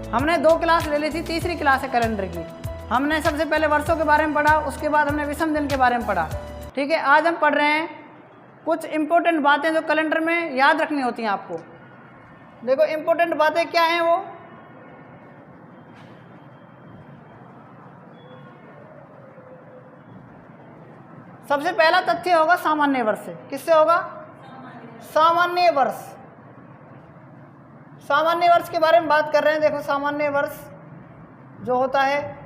हमने 2 क्लास ले ली थी, तीसरी क्लास है कैलेंडर की। हमने सबसे पहले वर्षों के बारे में पढ़ा, उसके बाद हमने विषम दिन के बारे में पढ़ा। ठीक है, आज हम पढ़ रहे हैं कुछ इंपॉर्टेंट बातें जो कैलेंडर में याद रखनी होती हैं आपको। देखो इंपॉर्टेंट बातें क्या हैं वो, सबसे पहला तथ्य होगा सामान्य वर्ष से। किससे होगा? सामान्य वर्ष। सामान्य वर्ष के बारे में बात कर रहे हैं। देखो सामान्य वर्ष जो होता है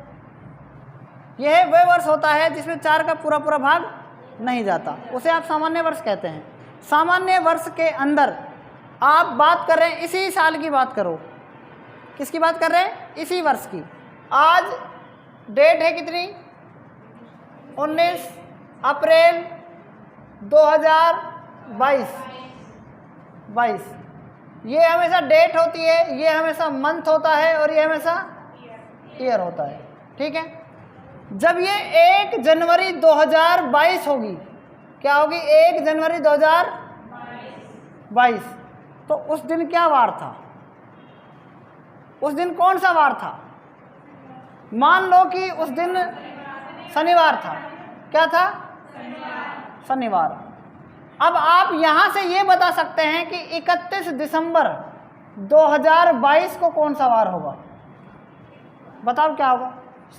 यह वह वर्ष होता है जिसमें 4 का पूरा पूरा भाग नहीं जाता, उसे आप सामान्य वर्ष कहते हैं। सामान्य वर्ष के अंदर आप बात कर रहे हैं, इसी साल की बात करो। किसकी बात कर रहे हैं? इसी वर्ष की। आज डेट है कितनी? 19 अप्रैल 2022। ये हमेशा डेट होती है, ये हमेशा मंथ होता है और ये हमेशा ईयर होता है। ठीक है, जब ये 1 जनवरी 2022 होगी, क्या होगी? 1 जनवरी 2022, तो उस दिन क्या वार था? उस दिन कौन सा वार था? मान लो कि उस दिन शनिवार था। क्या था? शनिवार। अब आप यहां से ये बता सकते हैं कि 31 दिसंबर 2022 को कौन सा वार होगा? बताओ क्या होगा?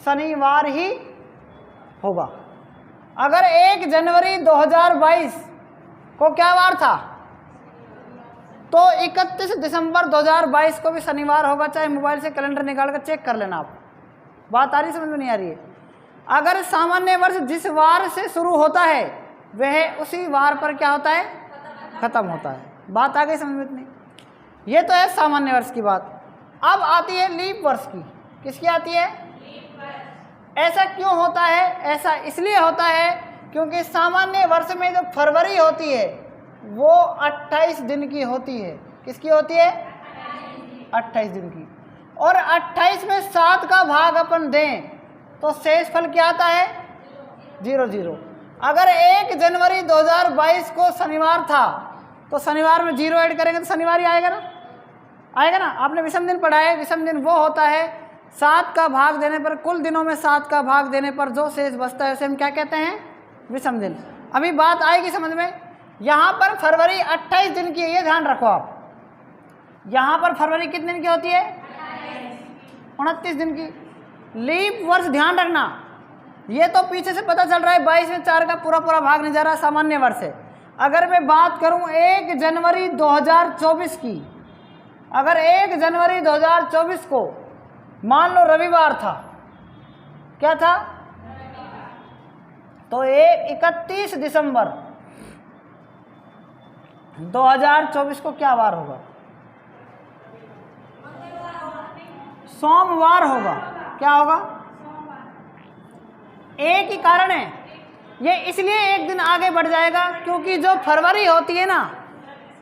शनिवार ही होगा। अगर 1 जनवरी 2022 को क्या वार था, तो 31 दिसंबर 2022 को भी शनिवार होगा। चाहे मोबाइल से कैलेंडर निकाल कर चेक कर लेना आप। बात आ रही, समझ में नहीं आ रही है? अगर सामान्य वर्ष जिस वार से शुरू होता है वह उसी वार पर क्या होता है? खत्म होता है। बात आ गई समझ में इतनी? ये तो है सामान्य वर्ष की बात। अब आती है लीप वर्ष की। किसकी आती है? ऐसा क्यों होता है? ऐसा इसलिए होता है क्योंकि सामान्य वर्ष में जो फरवरी होती है वो 28 दिन की होती है। किसकी होती है? 28 दिन की। और 28 में 7 का भाग अपन दें तो शेष फल क्या आता है? 0। अगर 1 जनवरी 2022 को शनिवार था तो शनिवार में 0 ऐड करेंगे तो शनिवार ही आएगा ना? आएगा ना? आपने विषम दिन पढ़ा है। विषम दिन वो होता है 7 का भाग देने पर, कुल दिनों में 7 का भाग देने पर जो शेष बचता है उसे हम क्या कहते हैं? विषम दिन। अभी बात आएगी समझ में। यहाँ पर फरवरी 28 दिन की है, ये ध्यान रखो आप। यहाँ पर फरवरी कितने दिन की होती है? 29 दिन की। लीप वर्ष ध्यान रखना, ये तो पीछे से पता चल रहा है 22 में 4 का पूरा पूरा भाग नहीं जा रहा, सामान्य वर्ष है। अगर मैं बात करूं 1 जनवरी 2024 की, अगर 1 जनवरी 2024 को मान लो रविवार था, क्या था? तो 31 दिसंबर 2024 को क्या वार होगा? सोमवार होगा। क्या होगा? एक ही कारण है, ये इसलिए एक दिन आगे बढ़ जाएगा क्योंकि जो फरवरी होती है ना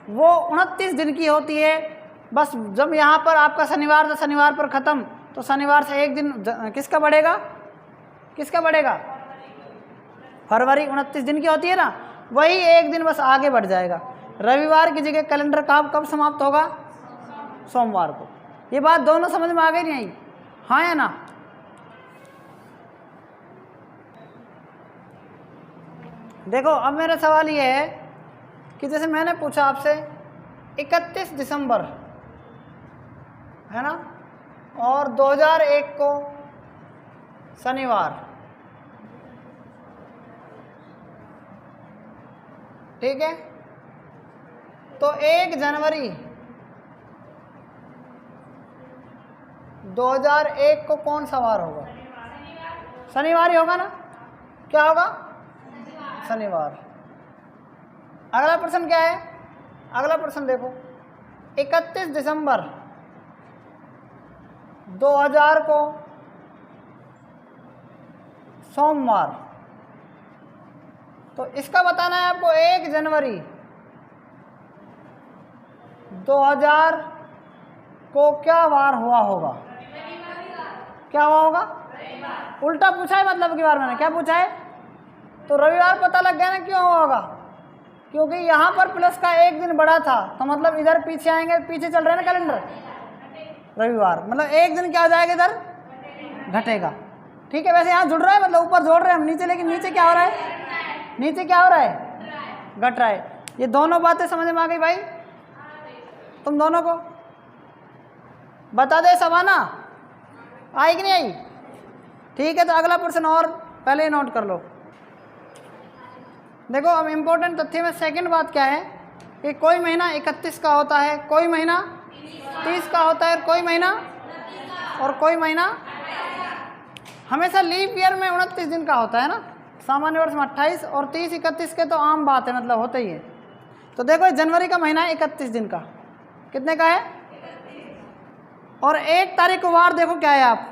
वो 29 दिन की होती है। बस जब यहाँ पर आपका शनिवार था, शनिवार पर ख़त्म, तो शनिवार से एक दिन किसका बढ़ेगा? किसका बढ़ेगा? फरवरी 29 दिन की होती है ना, वही एक दिन बस आगे बढ़ जाएगा। रविवार की जगह कैलेंडर कब समाप्त होगा? सोमवार को। ये बात दोनों समझ में आ गई नहीं आई? हाँ या ना? देखो अब मेरा सवाल ये है कि जैसे मैंने पूछा आपसे 31 दिसंबर है ना, और 2001 को शनिवार, ठीक है, तो 1 जनवरी 2001 को कौन सा वार होगा? शनिवार ही होगा ना? क्या होगा? शनिवार। अगला प्रश्न क्या है? अगला प्रश्न देखो, 31 दिसंबर 2000 को सोमवार, तो इसका बताना है आपको 1 जनवरी 2000 को क्या वार हुआ होगा? क्या हुआ होगा? उल्टा पूछा है, मतलब की बार मैंने क्या पूछा है? तो रविवार पता लग गया ना क्यों हुआ होगा? क्योंकि यहाँ पर प्लस का एक दिन बढ़ा था, तो मतलब इधर पीछे आएंगे, पीछे चल रहे हैं ना कैलेंडर, रविवार, मतलब एक दिन क्या हो जाएगा इधर, घटेगा। ठीक है, वैसे यहाँ जुड़ रहा है, मतलब ऊपर जोड़ रहे हैं हम नीचे, लेकिन नीचे क्या हो रहा है, नीचे क्या हो रहा है, घट रहा है। ये दोनों बातें समझ में आ गई भाई तुम दोनों को? बता दे सबाना, आई कि नहीं आई? ठीक है, तो अगला प्रश्न और पहले ही नोट कर लो। देखो अब इम्पोर्टेंट तथ्य में सेकंड बात क्या है कि कोई महीना 31 का होता है, कोई महीना 30 का होता है, और कोई महीना हमेशा लीप ईयर में 29 दिन का होता है ना, सामान्य वर्ष में 28 और 30 31 के तो आम बात है, मतलब होता ही है। तो देखो जनवरी का महीना है 31 दिन का, कितने का है, और 1 तारीख को वार देखो क्या है आप,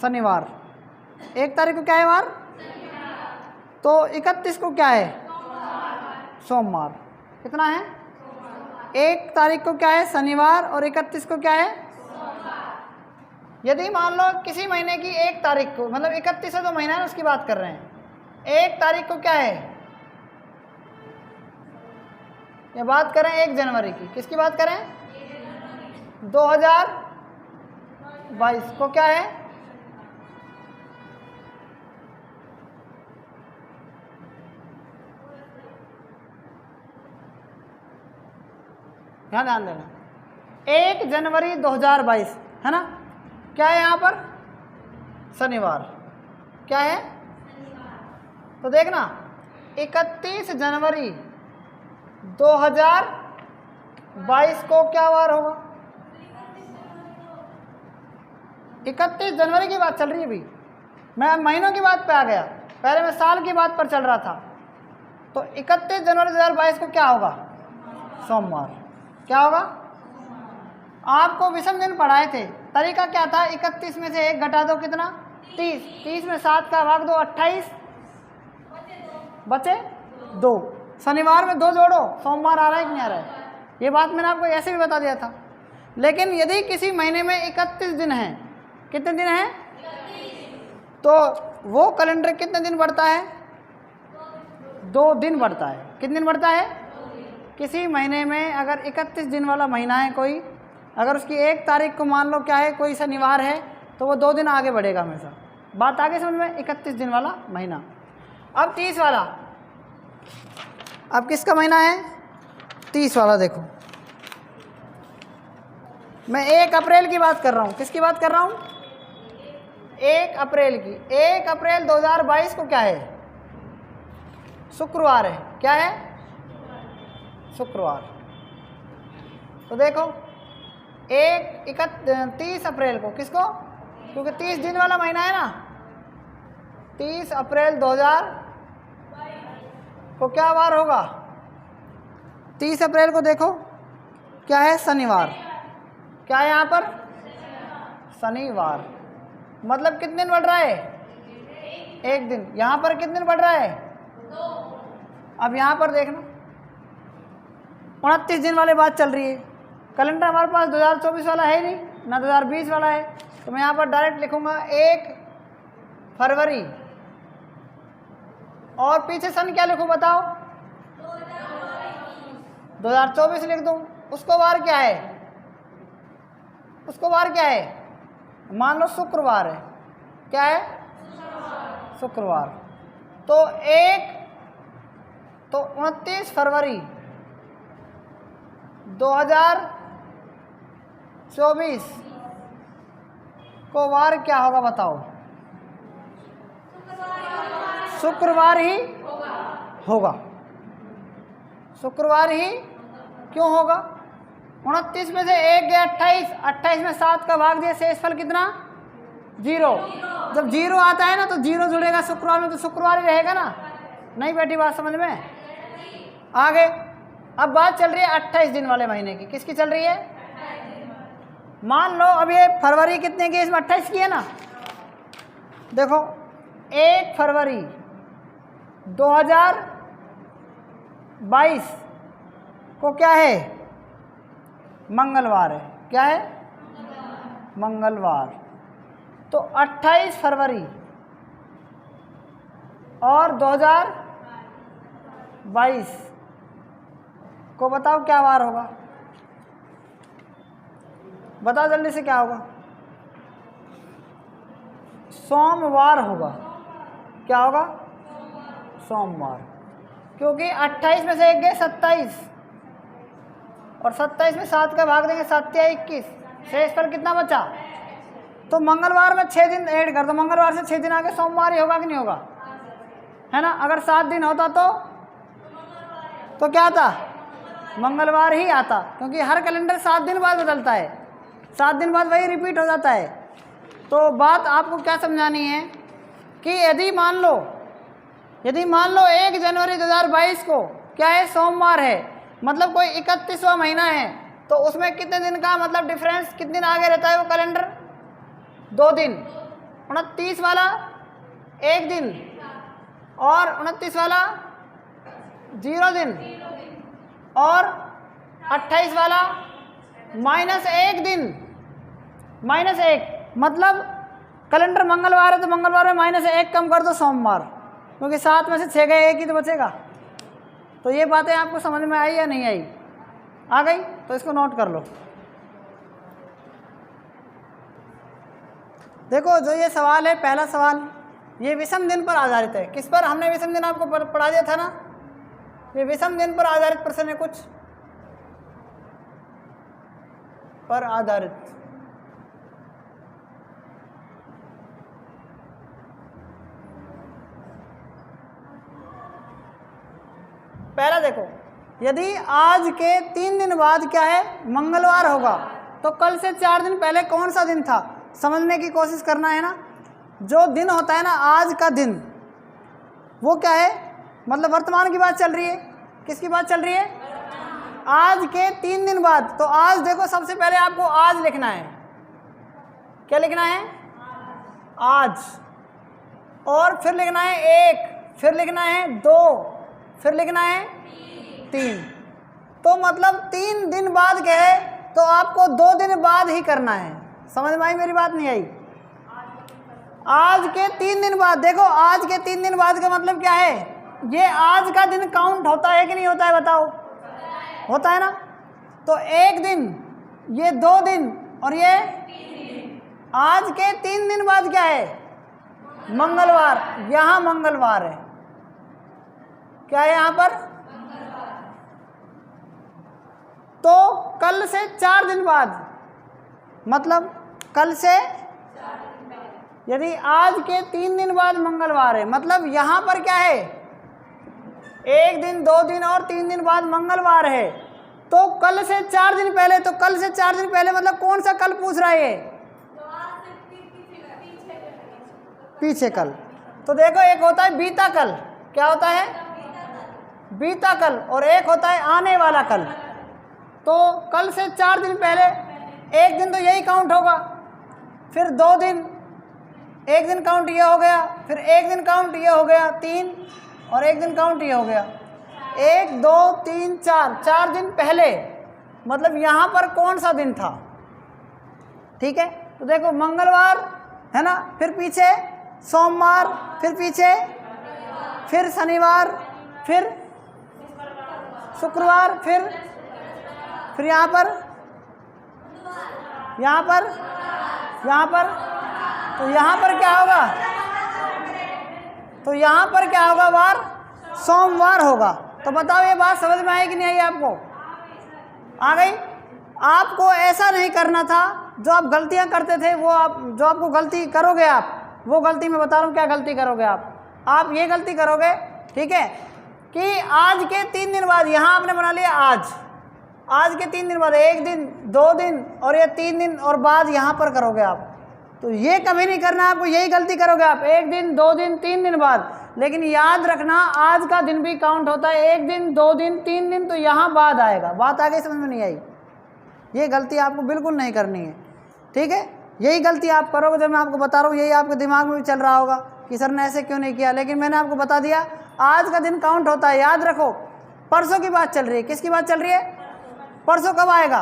शनिवार। 1 तारीख को क्या है वार, तो 31 को क्या है, सोमवार। कितना है, 1 तारीख को क्या है, शनिवार, और 31 को क्या है। यदि मान लो किसी महीने की 1 तारीख को, मतलब 31 है तो महीना है ना, उसकी बात कर रहे हैं, 1 तारीख को क्या है, ये बात करें 1 जनवरी की, किसकी बात करें, 2022 को क्या है, ध्यान देना, 1 जनवरी 2022 है ना, क्या है यहाँ पर, शनिवार, क्या है, तो देखना 31 जनवरी 2022 को क्या वार होगा, 31 जनवरी की बात चल रही है अभी, मैं महीनों की बात पे आ गया, पहले मैं साल की बात पर चल रहा था। तो 31 जनवरी 2022 को क्या होगा, सोमवार। क्या होगा, आपको विषम दिन पढ़ाए थे, तरीका क्या था, 31 में से 1 घटा दो, कितना, 30, 30 में 7 का भाग दो, 28 बचे 2, शनिवार में 2 जोड़ो, सोमवार आ रहा है कि नहीं आ रहा है। ये बात मैंने आपको ऐसे भी बता दिया था। लेकिन यदि किसी महीने में 31 दिन हैं, कितने दिन हैं, तो वो कैलेंडर कितने दिन बढ़ता है, 2 दिन बढ़ता है। कितने दिन बढ़ता है, किसी महीने में अगर 31 दिन वाला महीना है कोई, अगर उसकी 1 तारीख को मान लो क्या है, कोई शनिवार है, तो वो 2 दिन आगे बढ़ेगा हमेशा। बात आगे समझ में, 31 दिन वाला महीना। अब 30 वाला, अब किसका महीना है, 30 वाला। देखो मैं 1 अप्रैल की बात कर रहा हूँ, किसकी बात कर रहा हूँ, 1 अप्रैल की। 1 अप्रैल 2022 को क्या है, शुक्रवार है, क्या है, शुक्रवार। तो देखो 30 अप्रैल को, किसको, क्योंकि 30 दिन वाला महीना है ना, 30 अप्रैल 2000 को क्या वार होगा, 30 अप्रैल को देखो क्या है, शनिवार। क्या है यहाँ पर, शनिवार। मतलब कितने दिन बढ़ रहा है, 1 दिन। यहाँ पर कितने दिन बढ़ रहा है, 2। अब यहाँ पर देखना 29 दिन वाली बात चल रही है। कैलेंडर हमारे पास 2024 वाला है नहीं ना, 2020 वाला है, तो मैं यहाँ पर डायरेक्ट लिखूंगा 1 फरवरी, और पीछे सन क्या लिखूं बताओ, 2024 लिख दूं। उसको वार क्या है, उसको वार क्या है, मान लो शुक्रवार है, क्या है, शुक्रवार। तो 29 फरवरी 2024 को वार क्या होगा बताओ, शुक्रवार ही होगा, शुक्रवार ही क्यों होगा, 29 में से 1 गया 28, 28 में 7 का भाग दिया, शेषफल कितना, 0। जब 0 आता है ना तो 0 जुड़ेगा शुक्रवार में, तो शुक्रवार ही रहेगा ना। नहीं बैठी बात समझ में, आगे। अब बात चल रही है 28 दिन वाले महीने की, किसकी चल रही है, मान लो अब ये फरवरी कितने की, इसमें 28 की है ना। देखो 1 फरवरी 2022 को क्या है, मंगलवार है, क्या है, मंगलवार। तो 28 फरवरी और 2022 को बताओ क्या वार होगा, बताओ जल्दी से क्या होगा? सोमवार होगा। क्या होगा? सोमवार। क्योंकि 28 में से एक गए 27, और 27 में 7 का भाग देंगे 7 या 21, शेष पर कितना बचा? तो मंगलवार में 6 दिन ऐड कर दो, मंगलवार से 6 दिन आगे सोमवार ही होगा कि नहीं होगा? है ना? अगर 7 दिन होता तो क्या आता? मंगलवार ही आता, क्योंकि हर कैलेंडर 7 दिन बाद बदलता है, 7 दिन बाद वही रिपीट हो जाता है। तो बात आपको क्या समझानी है कि यदि मान लो 1 जनवरी 2022 को क्या है? सोमवार है, मतलब कोई 31वां महीना है, तो उसमें कितने दिन का मतलब डिफरेंस, कितने दिन आगे रहता है वो कैलेंडर? 2 दिन। 29 वाला 1 दिन, और 29 वाला 0 दिन, और 28 वाला -1 दिन, -1, मतलब कैलेंडर मंगलवार है तो मंगलवार में -1 कम कर दो सोमवार, क्योंकि 7 में से 6 गए, 1 ही तो बचेगा। तो ये बातें आपको समझ में आई या नहीं आई? आ गई? तो इसको नोट कर लो। देखो जो ये सवाल है, पहला सवाल, ये विषम दिन पर आधारित है। किस पर? हमने विषम दिन आपको पढ़ा दिया था ना, ये विषम दिन पर आधारित प्रश्न है, कुछ पर आधारित। पहला देखो, यदि आज के 3 दिन बाद क्या है? मंगलवार होगा, तो कल से 4 दिन पहले कौन सा दिन था? समझने की कोशिश करना है ना। जो दिन होता है ना, आज का दिन, वो क्या है? मतलब वर्तमान की बात चल रही है। किसकी बात चल रही है? आज के 3 दिन बाद। तो आज देखो, सबसे पहले आपको आज लिखना है। क्या लिखना है? आज। और फिर लिखना है 1, फिर लिखना है 2, फिर लिखना है 3। तो मतलब 3 दिन बाद क्या है? तो आपको 2 दिन बाद ही करना है। समझ में आई? मेरी बात नहीं आई? आज के 3 दिन बाद। देखो आज के 3 दिन बाद का मतलब क्या है? ये आज का दिन काउंट होता है कि नहीं होता है? बताओ। होता है ना। तो 1 दिन, ये 2 दिन, और ये आज के 3 दिन बाद क्या है? मंगलवार। यहाँ मंगलवार है। क्या है यहाँ पर? तो कल से 4 दिन बाद, मतलब कल से, यदि आज के 3 दिन बाद मंगलवार है, मतलब यहाँ पर क्या है? 1 दिन, 2 दिन और 3 दिन बाद मंगलवार है। तो कल से 4 दिन पहले, तो कल से 4 दिन पहले मतलब कौन सा कल पूछ रहा है ये? पीछे कल। तो देखो, एक होता है बीता कल। क्या होता है? बीता कल। और एक होता है आने वाला कल। तो कल से 4 दिन पहले 1 दिन तो यही काउंट होगा, फिर 2 दिन, 1 दिन काउंट ये हो गया, फिर 1 दिन काउंट ये हो गया 3, और 1 दिन काउंट ये हो गया 1, 2, 3, 4 दिन पहले। मतलब यहाँ पर कौन सा दिन था? ठीक है। तो देखो मंगलवार है ना, फिर पीछे सोमवार, फिर पीछे, फिर शनिवार, फिर शुक्रवार, फिर यहाँ पर, यहाँ पर, यहाँ पर। तो यहाँ पर क्या होगा? तो यहाँ पर क्या होगा? वार सोमवार होगा। तो बताओ ये बात समझ में आई कि नहीं आई आपको? आ गई? आपको ऐसा नहीं करना था। जो आप गलतियाँ करते थे, वो आप, जो आपको गलती करोगे आप, वो गलती मैं बता रहा हूँ क्या गलती करोगे आप ये गलती करोगे, ठीक है, कि आज के 3 दिन बाद, यहाँ आपने बना लिया आज के 3 दिन बाद, 1 दिन, 2 दिन और ये 3 दिन और बाद यहाँ पर करोगे आप। तो ये कभी नहीं करना आपको, यही गलती करोगे आप, 1 दिन, 2 दिन, 3 दिन बाद। लेकिन याद रखना, आज का दिन भी काउंट होता है। 1 दिन, 2 दिन, 3 दिन तो यहाँ बाद आएगा। बात आगे समझ में नहीं आई? ये गलती आपको बिल्कुल नहीं करनी है, ठीक है। यही गलती आप करोगे जो मैं आपको बता रहा हूँ, यही आपके दिमाग में भी चल रहा होगा कि सर ने ऐसे क्यों नहीं किया। लेकिन मैंने आपको बता दिया, आज का दिन काउंट होता है। याद रखो, परसों की बात चल रही है। किसकी बात चल रही है? परसों कब आएगा?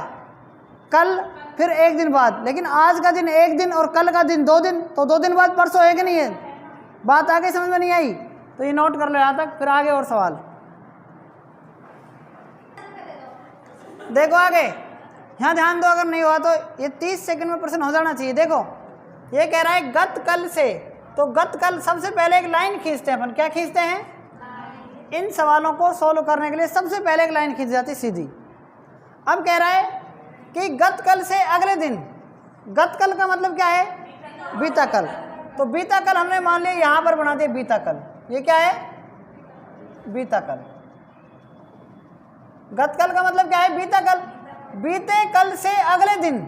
कल, फिर 1 दिन बाद। लेकिन आज का दिन 1 दिन और कल का दिन 2 दिन, तो 2 दिन बाद परसों है कि नहीं है? बात आगे समझ में नहीं आई? तो ये नोट कर लो यहाँ तक, फिर आगे और सवाल। देखो आगे, यहाँ ध्यान दो, अगर नहीं हुआ तो ये 30 सेकंड में प्रश्न हो जाना चाहिए। देखो ये कह रहा है गत कल से, तो गत कल सबसे पहले एक लाइन खींचते हैं अपन। क्या खींचते हैं? इन सवालों को सोल्व करने के लिए सबसे पहले एक लाइन खींच जाती सीधी। अब कह रहा है कि गत कल से अगले दिन। गत कल का मतलब क्या है? बीता कल। तो बीता कल हमने मान लिया यहाँ पर बना दिया बीता कल। ये क्या है? बीता कल। गत कल का मतलब क्या है? बीता कल। बीते कल से अगले दिन,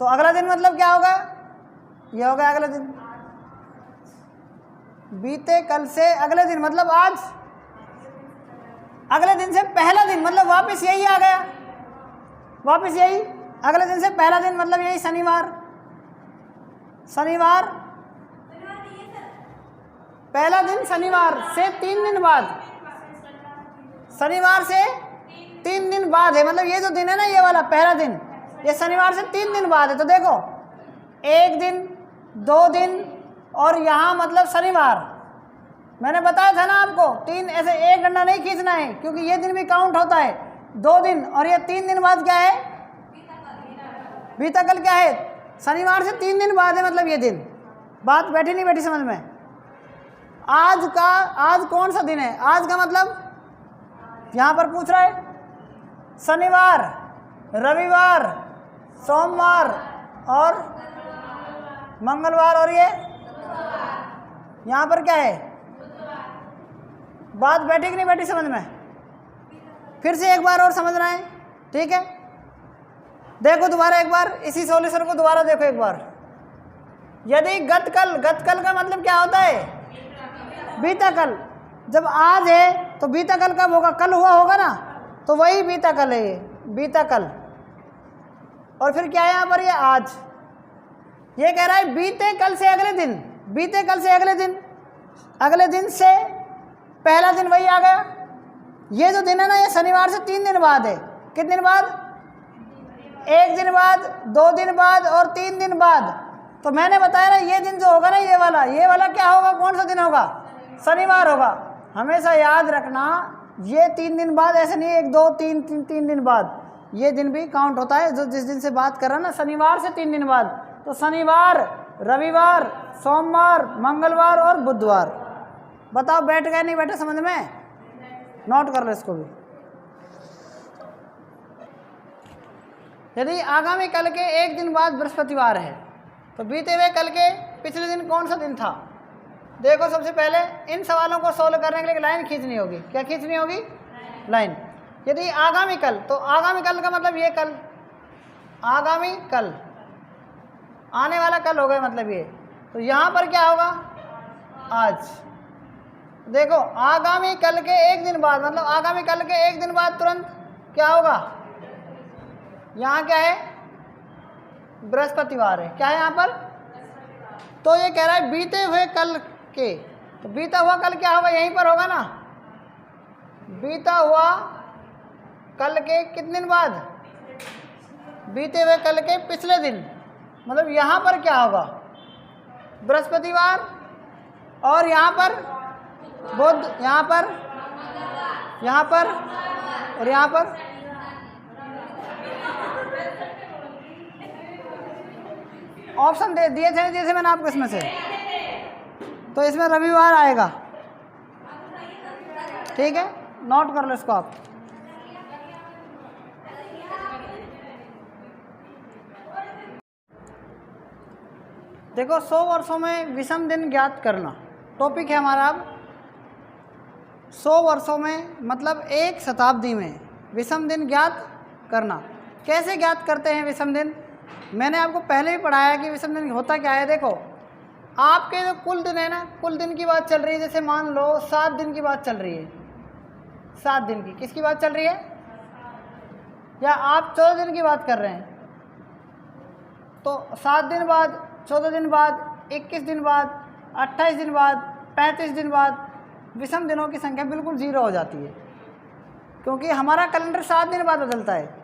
तो अगला दिन मतलब क्या होगा? ये होगा अगला दिन। बीते कल से अगले दिन मतलब आज। अगले दिन से पहला दिन मतलब वापस यही आ गया, वापस यही। अगले दिन से पहला दिन मतलब यही शनिवार। शनिवार पहला दिन शनिवार से 3 दिन बाद, शनिवार से 3 दिन बाद है। मतलब ये जो दिन है ना, ये वाला पहला दिन, ये शनिवार से 3 दिन बाद है। तो देखो 1 दिन, 2 दिन और यहाँ मतलब शनिवार। मैंने बताया था ना आपको 3 ऐसे एक डंडा नहीं खींचना है, क्योंकि ये दिन भी काउंट होता है। 2 दिन और ये 3 दिन बाद क्या है? बीता कल क्या है? शनिवार से 3 दिन बाद है, मतलब ये दिन। बात बैठी नहीं बैठी समझ में? आज का, आज कौन सा दिन है? आज का मतलब यहाँ पर पूछ रहा है शनिवार, रविवार, सोमवार और मंगलवार, और ये यहाँ पर क्या है? बात बैठी कि नहीं बैठी समझ में? फिर से एक बार और समझना है, ठीक है? देखो दोबारा एक बार इसी सॉल्यूशन को दोबारा देखो एक बार। यदि गत कल का मतलब क्या होता है? बीता कल। जब आज है तो बीता कल कब होगा? कल हुआ होगा ना, तो वही बीता कल है, ये बीता कल। और फिर क्या है यहाँ पर? ये आज। ये कह रहा है बीते कल से अगले दिन। बीते कल से अगले दिन, अगले दिन से पहला दिन वही आ गया। ये जो दिन है ना, ये शनिवार से 3 दिन बाद है। कितने दिन बाद? 1 दिन बाद, 2 दिन बाद और 3 दिन बाद। तो मैंने बताया ना, ये दिन जो होगा ना, ये वाला क्या होगा? कौन सा दिन होगा? शनिवार होगा। हमेशा याद रखना, ये 3 दिन बाद ऐसे नहीं 1 2 3 दिन बाद, ये दिन भी काउंट होता है। जो जिस दिन से बात कर रहा ना, शनिवार से 3 दिन बाद, तो शनिवार, रविवार, सोमवार, मंगलवार और बुधवार। बताओ बैठ गए नहीं बैठे समझ में? नोट कर लो इसको भी। यदि आगामी कल के 1 दिन बाद बृहस्पतिवार है, तो बीते हुए कल के पिछले दिन कौन सा दिन था? देखो सबसे पहले इन सवालों को सोल्व करने के लिए लाइन खींचनी होगी। क्या खींचनी होगी? लाइन। यदि आगामी कल, तो आगामी कल का मतलब ये कल, आगामी कल, आने वाला कल हो गया मतलब ये। तो यहाँ पर क्या होगा? आज। देखो आगामी कल के 1 दिन बाद मतलब आगामी कल के 1 दिन बाद तुरंत क्या होगा? यहाँ क्या है? बृहस्पतिवार है। क्या है यहाँ पर? तो ये कह रहा है बीते हुए कल के, तो बीता हुआ कल क्या होगा? यहीं पर होगा ना। बीता हुआ कल के कितने दिन बाद? बीते हुए कल के पिछले दिन। मतलब यहाँ पर क्या होगा? बृहस्पतिवार, और यहाँ पर बुध, यहाँ पर और यहाँ पर ऑप्शन दे दिए थे जैसे मैंने आपको इसमें से, तो इसमें रविवार आएगा। ठीक है, नोट कर लो इसको आप। देखो 100 वर्षों में विषम दिन ज्ञात करना टॉपिक है हमारा। अब 100 वर्षों में मतलब 1 शताब्दी में विषम दिन ज्ञात करना। कैसे ज्ञात करते हैं विषम दिन? मैंने आपको पहले ही पढ़ाया कि विषम दिन होता क्या है। देखो आपके जो कुल दिन है ना, कुल दिन की बात चल रही है। जैसे मान लो 7 दिन की बात चल रही है, 7 दिन की किसकी बात चल रही है? या आप 14 दिन की बात कर रहे हैं? तो 7 दिन बाद, 14 दिन बाद, 21 दिन बाद, 28 दिन बाद, 35 दिन बाद विषम दिनों की संख्या बिल्कुल 0 हो जाती है, क्योंकि हमारा कैलेंडर 7 दिन बाद बदलता है।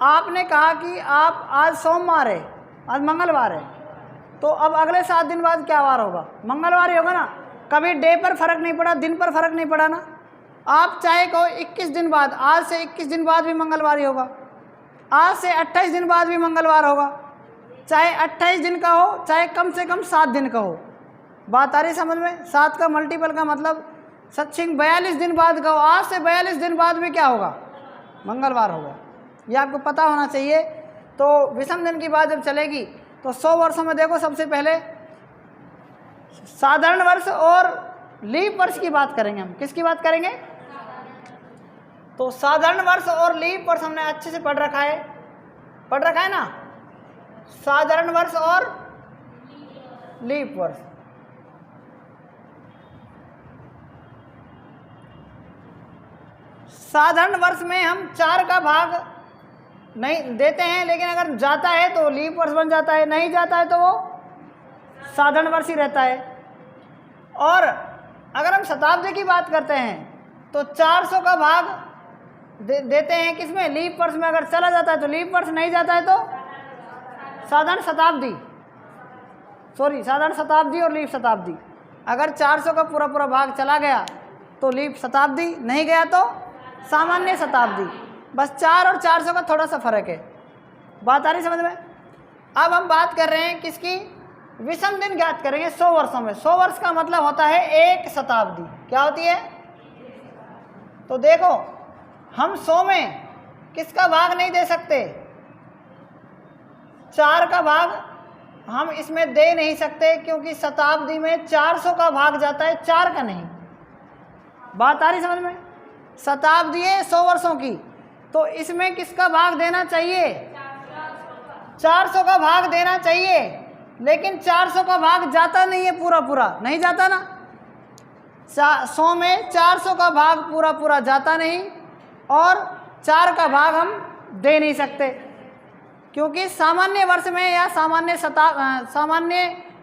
आपने कहा कि आप आज सोमवार है, आज मंगलवार है, तो अब अगले 7 दिन बाद क्या वार होगा? मंगलवार ही होगा ना। कभी डे पर फर्क नहीं पड़ा, दिन पर फर्क नहीं पड़ा ना। आप चाहे कहो 21 दिन बाद, आज से 21 दिन बाद भी मंगलवार ही होगा। आज से 28 दिन बाद भी मंगलवार होगा, चाहे 28 दिन का हो चाहे कम से कम 7 दिन का हो। बात आ रही समझ में? 7 का मल्टीपल का मतलब सचिन 42 दिन बाद का हो, आज से 42 दिन बाद भी क्या होगा? मंगलवार होगा। ये आपको पता होना चाहिए। तो विषम दिन की बात जब चलेगी तो 100 वर्षों में देखो, सबसे पहले साधारण वर्ष और लीप वर्ष की बात करेंगे हम। किसकी बात करेंगे? तो साधारण वर्ष और लीप वर्ष हमने अच्छे से पढ़ रखा है ना, साधारण वर्ष और लीप वर्ष। साधारण वर्ष में हम 4 का भाग नहीं देते हैं, लेकिन अगर जाता है तो लीप वर्ष बन जाता है, नहीं जाता है तो वो साधारण वर्ष ही रहता है। और अगर हम शताब्दी की बात करते हैं तो 400 का भाग देते हैं किसमें? लीप वर्ष में। अगर चला जाता है तो लीप वर्ष, नहीं जाता है तो साधारण शताब्दी और लीप शताब्दी। अगर 400 का पूरा पूरा भाग चला गया तो लीप शताब्दी, नहीं गया तो सामान्य शताब्दी। बस 4 और 400 का थोड़ा सा फर्क है। बात आ रही समझ में? अब हम बात कर रहे हैं किसकी? विषम दिन ज्ञात करेंगे 100 वर्षों में। 100 वर्ष का मतलब होता है 1 शताब्दी। क्या होती है? तो देखो, हम 100 में किसका भाग नहीं दे सकते? 4 का भाग हम इसमें दे नहीं सकते, क्योंकि शताब्दी में 400 का भाग जाता है, 4 का नहीं। बात आ रही समझ में? शताब्दी है 100 वर्षों की, तो इसमें किसका भाग देना चाहिए? 400 का भाग देना चाहिए, लेकिन 400 का भाग जाता नहीं है पूरा पूरा, नहीं जाता ना। 100 में 400 का भाग पूरा पूरा जाता नहीं, और 4 का भाग हम दे नहीं सकते, क्योंकि सामान्य वर्ष में या सामान्य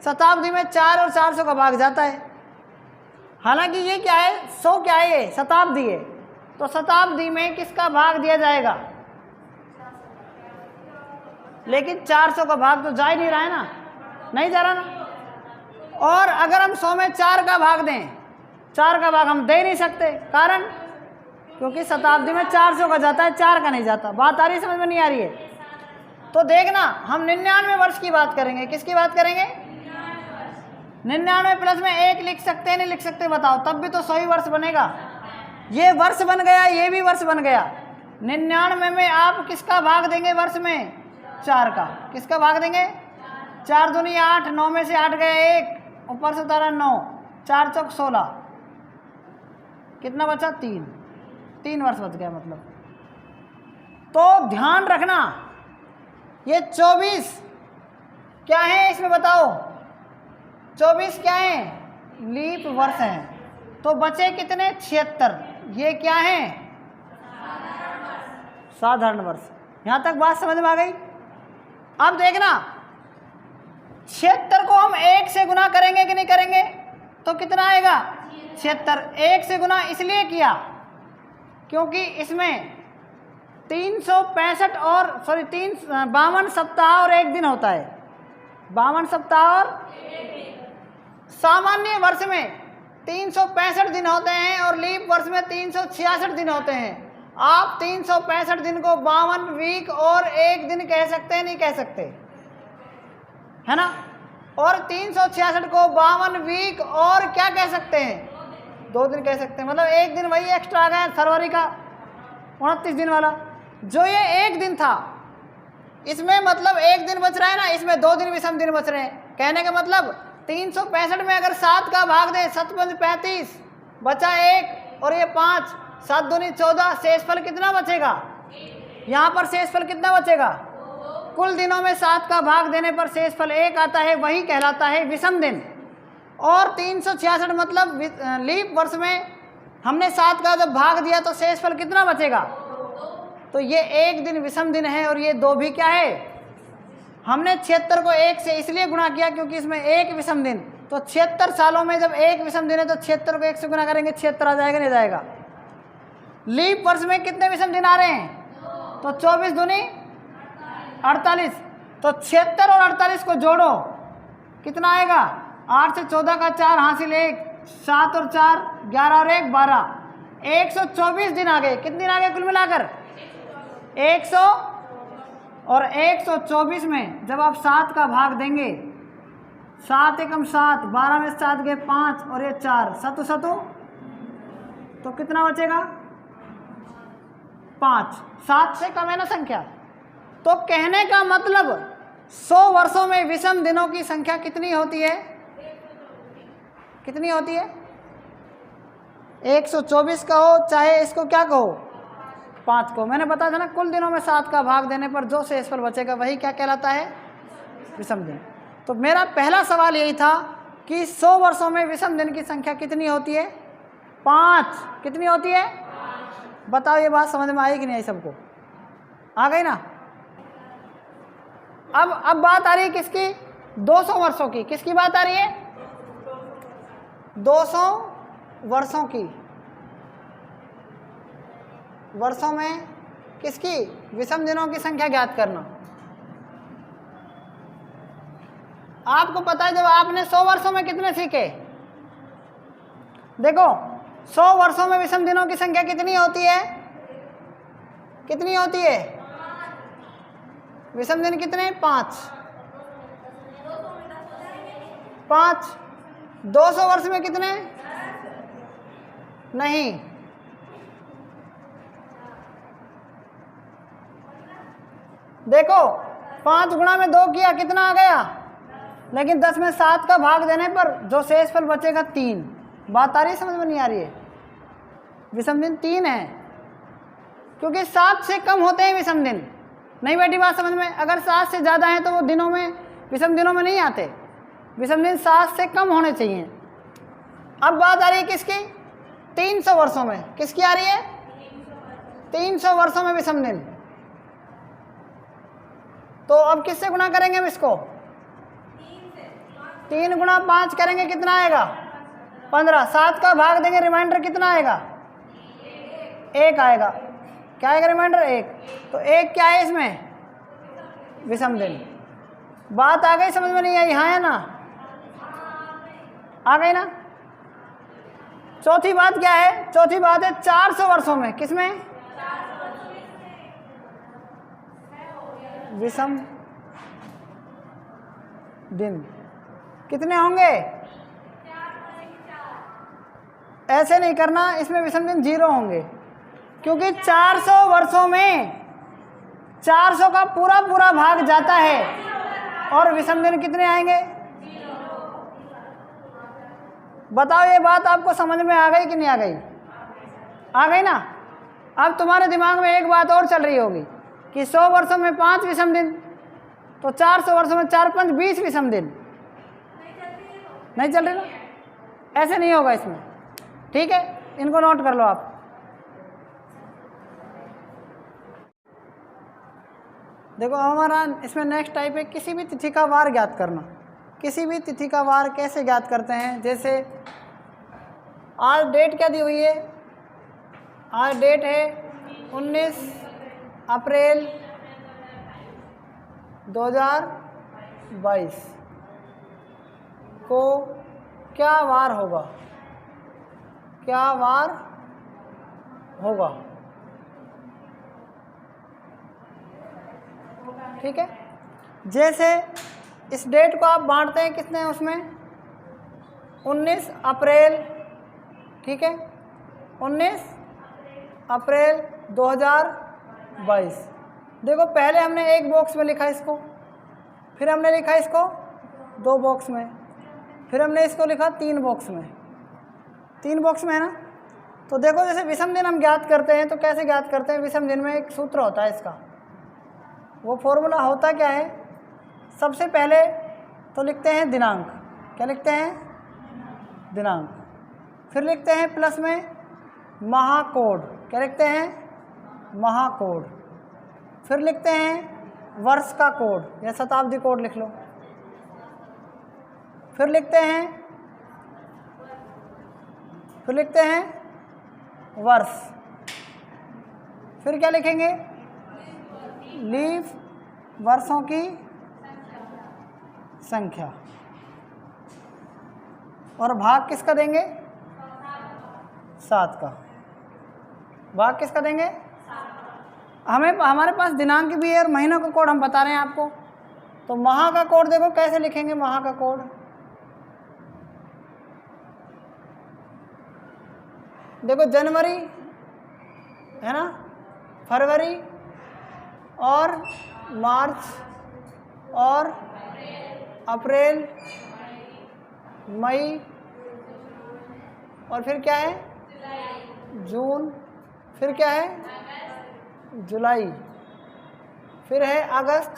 शताब्दी में 4 और 400 का भाग जाता है। हालांकि ये क्या है? 100 क्या है? ये शताब्दी है। तो शताब्दी में किसका भाग दिया जाएगा? लेकिन 400 का भाग तो जा ही नहीं रहा है ना, नहीं जा रहा ना। और अगर हम 100 में 4 का भाग दें, 4 का भाग हम दे नहीं सकते, कारण क्योंकि शताब्दी में 400 का जाता है, 4 का नहीं जाता। बात आ रही है समझ में? नहीं आ रही है? तो देखना, हम 99 वर्ष की बात करेंगे। किसकी बात करेंगे? 99 प्लस में 1 लिख सकते हैं, नहीं लिख सकते? बताओ, तब भी तो 100 ही वर्ष बनेगा। ये वर्ष बन गया, ये भी वर्ष बन गया। 99 में आप किसका भाग देंगे वर्ष में? 4 का। किसका भाग देंगे? 4 दूनी 8, 9 में से 8 गया 1, ऊपर से उतारा 9, 4 चौक 16, कितना बचा? 3 वर्ष बच गया मतलब। तो ध्यान रखना, ये 24 क्या है इसमें बताओ? 24 क्या है? लीप वर्ष है। तो बचे कितने? 76। ये क्या है? साधारण वर्ष। यहां तक बात समझ में आ गई? अब देखना, 76 को हम 1 से गुना करेंगे कि नहीं करेंगे? तो कितना आएगा? 76। 1 से गुना इसलिए किया क्योंकि इसमें 52 सप्ताह और 1 दिन होता है। 52 सप्ताह और सामान्य वर्ष में 365 दिन होते हैं, और लीप वर्ष में 366 दिन होते हैं। आप 365 दिन को 52 वीक और 1 दिन कह सकते हैं, नहीं कह सकते? है ना? और 366 को 52 वीक और क्या कह सकते हैं? 2 दिन कह सकते हैं। मतलब 1 दिन वही एक्स्ट्रा आ गया फरवरी का 29 दिन वाला। जो ये 1 दिन था, इसमें मतलब 1 दिन बच रहा है ना, इसमें 2 दिन विषम दिन बच रहे हैं। कहने का मतलब 365 में अगर 7 का भाग दें, 7 पंच 35, बचा 1 और ये 5, 7 दूनी 14, शेषफल कितना बचेगा? यहाँ पर शेषफल कितना बचेगा? कुल दिनों में 7 का भाग देने पर शेषफल 1 आता है, वही कहलाता है विषम दिन। और 366 मतलब लीप वर्ष में हमने 7 का जब भाग दिया तो शेषफल कितना बचेगा? तो ये 1 दिन विषम दिन है, और ये 2 भी क्या है? हमने 76 को 1 से इसलिए गुणा किया क्योंकि इसमें 1 विषम दिन। तो 76 सालों में जब 1 विषम दिन है तो 76 को 1 से गुणा करेंगे, 76 आ जाएगा, नहीं जाएगा? लीप वर्ष में कितने विषम दिन आ रहे हैं? तो 24 दूनी 48। तो 76 और 48 को जोड़ो, कितना आएगा? 8 से 14 का 4 हासिल 1, 7 और 4 11 और 1 12, 124 दिन आ गए। कितने दिन आ गए कुल मिलाकर? और 124 में जब आप 7 का भाग देंगे, 7 एकम 7, 12 में 7 गए 5 और ये 4, सतु सतु, तो कितना बचेगा? 5। 7 से कम है ना संख्या। तो कहने का मतलब 100 वर्षों में विषम दिनों की संख्या कितनी होती है? कितनी होती है? 124 कहो चाहे इसको क्या कहो, 5 को। मैंने बताया था ना, कुल दिनों में 7 का भाग देने पर जो शेषफल बचेगा वही क्या कहलाता है? विषम दिन। तो मेरा पहला सवाल यही था कि 100 वर्षों में विषम दिन की संख्या कितनी होती है? 5। कितनी होती है? बताओ, ये बात समझ में आई कि नहीं आई? सबको आ गई ना? अब बात आ रही है किसकी? 200 वर्षों की। किसकी बात आ रही है? 200 वर्षों की। वर्षों में किसकी? विषम दिनों की संख्या ज्ञात करना। आपको पता है जब आपने 100 वर्षों में कितने सीखे? देखो, 100 वर्षों में विषम दिनों की संख्या कितनी होती है? कितनी होती है? विषम दिन कितने? 5। 5। 200 वर्ष में कितने? नहीं, देखो 5 गुणा में 2 किया, कितना आ गया? लेकिन 10 में 7 का भाग देने पर जो शेषफल बचेगा 3। बात आ रही है? समझ में नहीं आ रही है? विषम दिन 3 है, क्योंकि 7 से कम होते हैं विषम दिन। नहीं बैठी बात समझ में? अगर 7 से ज़्यादा है तो वो दिनों में, विषम दिनों में नहीं आते। विषम दिन 7 से कम होने चाहिए। अब बात आ रही है किसकी? 300 वर्षों में। किसकी आ रही है? 300 वर्षों में विषम दिन। तो अब किससे गुणा करेंगे हम इसको? 3 गुणा 5 करेंगे, कितना आएगा? 15। 7 का भाग देंगे, रिमाइंडर कितना आएगा? 1 आएगा। क्या आएगा रिमाइंडर? 1। तो 1 क्या है इसमें? विषम दिन। बात आ गई? समझ में नहीं आई? हाँ या ना? आ गई ना? चौथी बात क्या है? चौथी बात है 400 वर्षों में। किसमें? विषम दिन कितने होंगे? ऐसे नहीं करना, इसमें विषम दिन 0 होंगे, क्योंकि 400 वर्षों में 400 का पूरा पूरा भाग जाता है और विषम दिन कितने आएंगे? बताओ, ये बात आपको समझ में आ गई कि नहीं आ गई? आ गई ना? अब तुम्हारे दिमाग में एक बात और चल रही होगी कि 100 वर्षों में 5 विषम दिन, तो 400 वर्षों में 4 5 20 विषम दिन। नहीं चल रही ना? ऐसे नहीं होगा इसमें। ठीक है, इनको नोट कर लो आप। देखो हमारा इसमें नेक्स्ट टाइप है किसी भी तिथि का वार ज्ञात करना। किसी भी तिथि का वार कैसे ज्ञात करते हैं? जैसे आज डेट क्या दी हुई है? आज डेट है 19 अप्रैल 2022 को क्या वार होगा? क्या वार होगा? ठीक है। जैसे इस डेट को आप बांटते हैं कितने? उसमें 19 अप्रैल। ठीक है, 19 अप्रैल 2022। देखो पहले हमने एक बॉक्स में लिखा इसको, फिर हमने लिखा इसको 2 बॉक्स में, फिर हमने इसको लिखा 3 बॉक्स में। 3 बॉक्स में है ना? तो देखो जैसे विषम दिन हम ज्ञात करते हैं तो कैसे ज्ञात करते हैं? विषम दिन में एक सूत्र होता है इसका। वो फॉर्मूला होता क्या है? सबसे पहले तो लिखते हैं दिनांक। क्या लिखते हैं? दिनांक। फिर लिखते हैं प्लस में महाकोड। क्या लिखते हैं? महाकोड। फिर लिखते हैं वर्ष का कोड या शताब्दी कोड लिख लो। फिर लिखते हैं वर्ष। फिर क्या लिखेंगे? लीफ वर्षों की संख्या। और भाग किसका देंगे? 7 का। भाग किसका देंगे? हमारे पास दिनांक भी है और महीनों का कोड हम बता रहे हैं आपको। तो माह का कोड देखो कैसे लिखेंगे, माह का कोड देखो, जनवरी है ना, फरवरी और मार्च और अप्रैल, मई, और फिर क्या है जून, फिर क्या है जुलाई, फिर है अगस्त,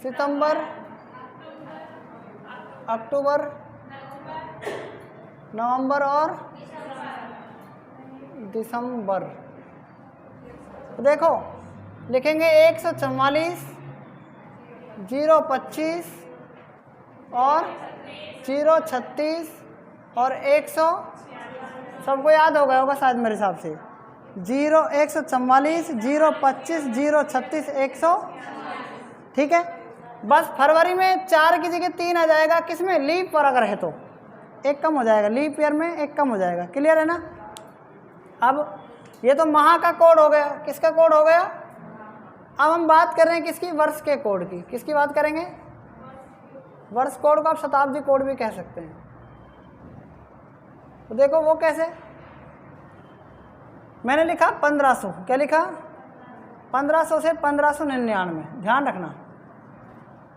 सितंबर, अक्टूबर, नवंबर और दिसंबर। देखो लिखेंगे 144, 025 और 036 और 100, सबको याद हो गया होगा शायद मेरे हिसाब से, 144, 025, 036, 100। ठीक है, बस फरवरी में 4 की जगह 3 आ जाएगा, किसमें, लीप पर अगर है तो 1 कम हो जाएगा, लीप ईयर में 1 कम हो जाएगा। क्लियर है ना। अब ये तो माह का कोड हो गया, किसका कोड हो गया। अब हम बात कर रहे हैं किसकी, वर्ष के कोड की। किसकी बात करेंगे, वर्ष कोड को आप शताब्दी कोड भी कह सकते हैं। तो देखो वो कैसे, मैंने लिखा 1500, क्या लिखा 1500 से 1599, ध्यान रखना।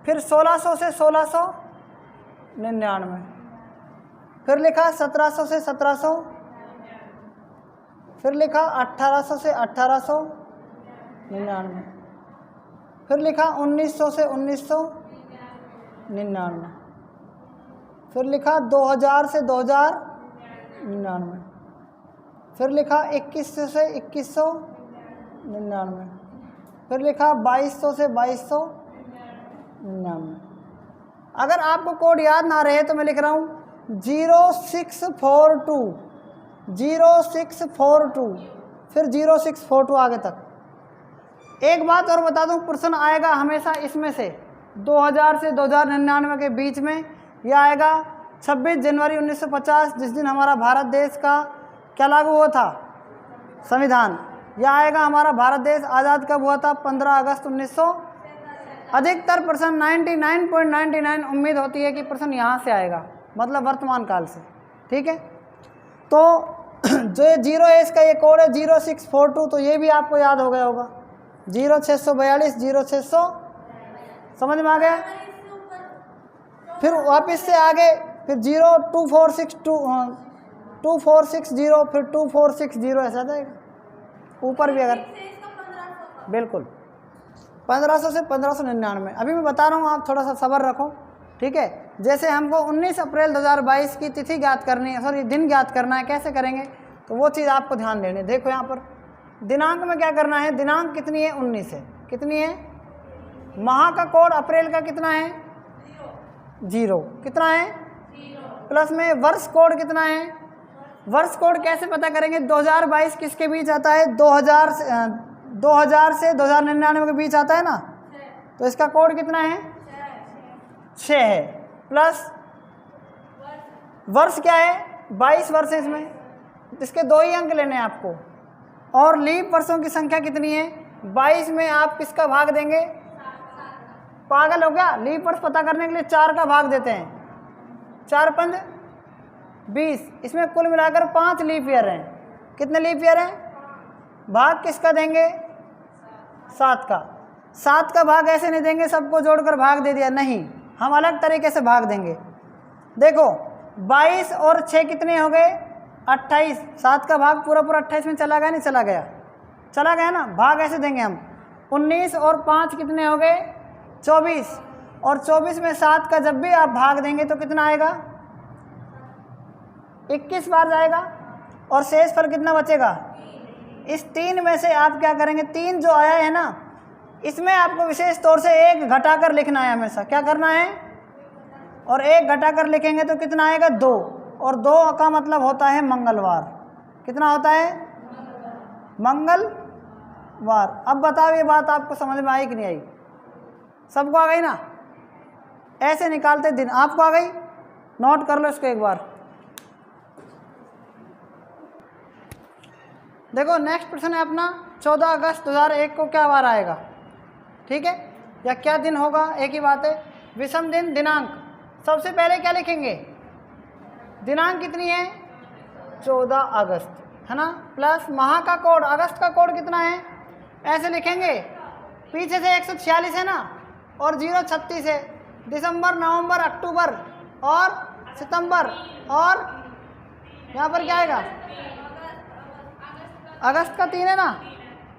फिर 1600 से 1699, फिर लिखा 1700 से 1700, फिर लिखा 1800 से 1899, फिर लिखा 1900 से 1999, फिर लिखा 2000 से 2099, फिर लिखा 2100 से 2199, फिर लिखा 2200 से 2299। अगर आपको कोड याद ना रहे तो मैं लिख रहा हूँ 0642, 0642, फिर 0642 आगे तक। एक बात और बता दूं, प्रश्न आएगा हमेशा इसमें से 2000 से 2099 के बीच में। यह आएगा 26 जनवरी 1950, जिस दिन हमारा भारत देश का क्या लागू हुआ था, संविधान। यह आएगा हमारा भारत देश आज़ाद कब हुआ था, 15 अगस्त 1900। अधिकतर प्रश्न 99.99 उम्मीद होती है कि प्रश्न यहाँ से आएगा, मतलब वर्तमान काल से। ठीक है, तो जो 0 का ये कोड है 0642, तो ये भी आपको याद हो गया होगा, 0642, 0600, समझ में आ गया। फिर वापस से आगे, फिर 2460, फिर 2460, ऐसा जाएगा ऊपर भी। अगर बिल्कुल 1500 से 1599। अभी मैं बता रहा हूँ, आप थोड़ा सा सब्र रखो। ठीक है, जैसे हमको 19 अप्रैल 2022 की तिथि ज्ञात करनी है, सॉरी दिन ज्ञात करना है, कैसे करेंगे, तो वो चीज़ आपको ध्यान देनी है। देखो यहाँ पर दिनांक में क्या करना है, दिनांक कितनी है, 19 है, कितनी है। माह का कोड अप्रैल का कितना है, 0, कितना है, प्लस में वर्ष कोड कितना है। वर्ष कोड कैसे पता करेंगे, 2022 किसके बीच आता है, 2000 से 2099 के बीच आता है ना, तो इसका कोड कितना है, 6 है, प्लस वर्ष क्या है, 22 वर्ष है इसमें, इसके 2 ही अंक लेने हैं आपको। और लीप वर्षों की संख्या कितनी है, 22 में आप किसका भाग देंगे, पागल हो गया, लीप वर्ष पता करने के लिए 4 का भाग देते हैं, 4 पंज 20, इसमें कुल मिलाकर 5 लीप ईयर हैं। कितने लीप ईयर हैं, भाग किसका देंगे, 7 का। 7 का भाग ऐसे नहीं देंगे सबको जोड़कर भाग दे दिया, नहीं, हम अलग तरीके से भाग देंगे। देखो 22 और 6 कितने हो गए, 28, 7 का भाग पूरा पूरा 28 में चला गया, नहीं चला गया, चला गया ना, भाग ऐसे देंगे हम। 19 और 5 कितने हो गए, 24, और 24 में 7 का जब भी आप भाग देंगे तो कितना आएगा, 21 बार जाएगा, और शेष फल कितना बचेगा। इस 3 में से आप क्या करेंगे, 3 जो आया है ना, इसमें आपको विशेष तौर से 1 घटाकर लिखना है हमेशा। क्या करना है, और 1 घटाकर लिखेंगे तो कितना आएगा, 2, और 2 का मतलब होता है मंगलवार। कितना होता है, मंगलवार। अब बताओ ये बात आपको समझ में आई कि नहीं आई, सबको आ गई ना। ऐसे निकालते दिन, आपको आ गई, नोट कर लो इसको एक बार। देखो नेक्स्ट प्रश्न है अपना 14 अगस्त 2001 को क्या वार आएगा, ठीक है, या क्या दिन होगा, एक ही बात है। विषम दिन दिनांक, सबसे पहले क्या लिखेंगे, दिनांक कितनी है 14 अगस्त, है ना, प्लस माह का कोड, अगस्त का कोड कितना है, ऐसे लिखेंगे, पीछे से 146 है ना और 036 है, दिसंबर, नवंबर, अक्टूबर और सितंबर, और यहाँ पर क्या आएगा, अगस्त का 3 है ना,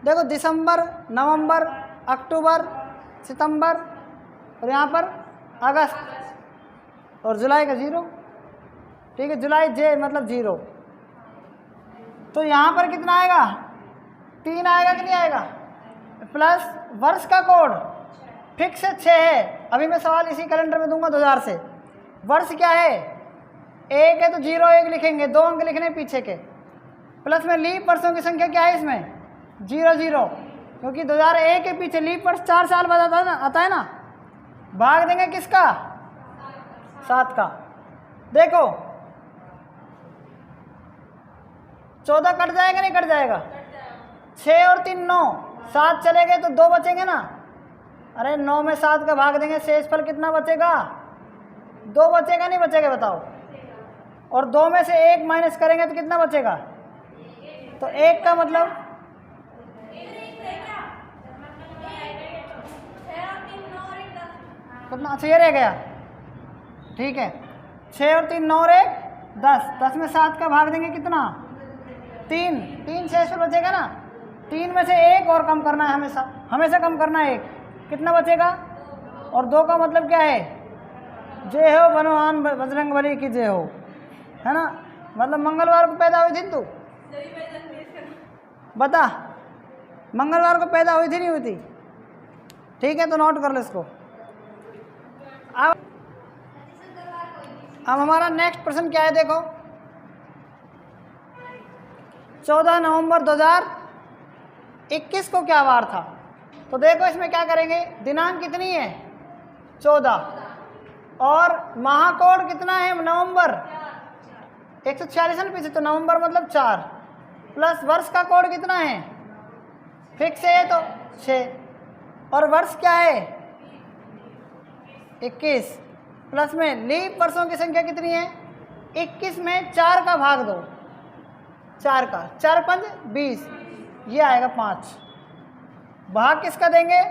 देखो दिसंबर, नवंबर, अक्टूबर, सितंबर और यहाँ पर अगस्त, और जुलाई का 0, ठीक है, जुलाई जे मतलब 0, तो यहाँ पर कितना आएगा 3 आएगा कि नहीं आएगा, प्लस वर्ष का कोड फिक्स 6 है, अभी मैं सवाल इसी कैलेंडर में दूंगा 2000 से। वर्ष क्या है, 1 है तो 0 1 लिखेंगे, 2 अंक लिखने पीछे के, प्लस में लीप वर्षों की संख्या क्या है इसमें 0 0, क्योंकि 2001 के पीछे लीप वर्ष 4 साल बाद आता है ना, भाग देंगे किसका 7 का। देखो 14 कट जाएगा नहीं कट जाएगा, 6 और 3 9, 7 चले गए तो 2 बचेंगे ना, अरे 9 में 7 का भाग देंगे, शेषफल कितना बचेगा 2 बचेगा नहीं बचेगा बताओ, और 2 में से 1 माइनस करेंगे तो कितना बचेगा, तो 1 का मतलब कितना, अच्छा ये रह गया, ठीक है, 6 और 3 9 और 1 10, 10 में 7 का भाग देंगे कितना 3, 3 शेषफल बचेगा ना, 3 में से 1 और कम करना है, हमेशा हमेशा कम करना है 1, कितना बचेगा, और 2 का मतलब क्या है, जय हो बनवान बजरंग बली की जय हो, है ना, मतलब मंगलवार को पैदा हुई थी तू, बता मंगलवार को पैदा हुई थी नहीं हुई थी, ठीक है, तो नोट कर लो इसको। अब हमारा नेक्स्ट प्रश्न क्या है, देखो 14 नवंबर 2021 को क्या वार था, तो देखो इसमें क्या करेंगे, दिनांक कितनी है 14 और माह कोड कितना है नवंबर 146 पीछे, तो नवंबर मतलब 4, प्लस वर्ष का कोड कितना है फिक्स है तो 6, और वर्ष क्या है 21, प्लस में लीप वर्षों की संख्या कितनी है 21 में 4 का भाग दो, 4 का 4 5 20, ये आएगा 5, भाग किसका देंगे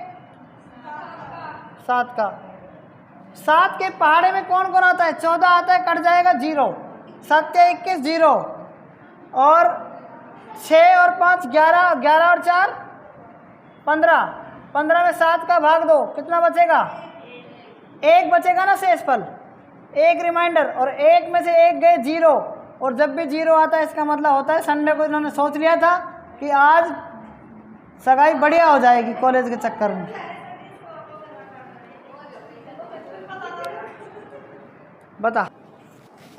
7 का, 7 के पहाड़े में कौन कौन आता है, 14 आता है, कट जाएगा 0, 7 के 21 0, और 6 और 5 11, 11 और 4 15, 15 में 7 का भाग दो, कितना बचेगा 1 बचेगा ना शेषफल, 1 रिमाइंडर, और 1 में से 1 गए 0, और जब भी 0 आता है इसका मतलब होता है संडे को इन्होंने सोच लिया था कि आज सगाई बढ़िया हो जाएगी कॉलेज के चक्कर में। बता,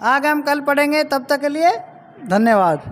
आगे हम कल पढ़ेंगे, तब तक के लिए धन्यवाद।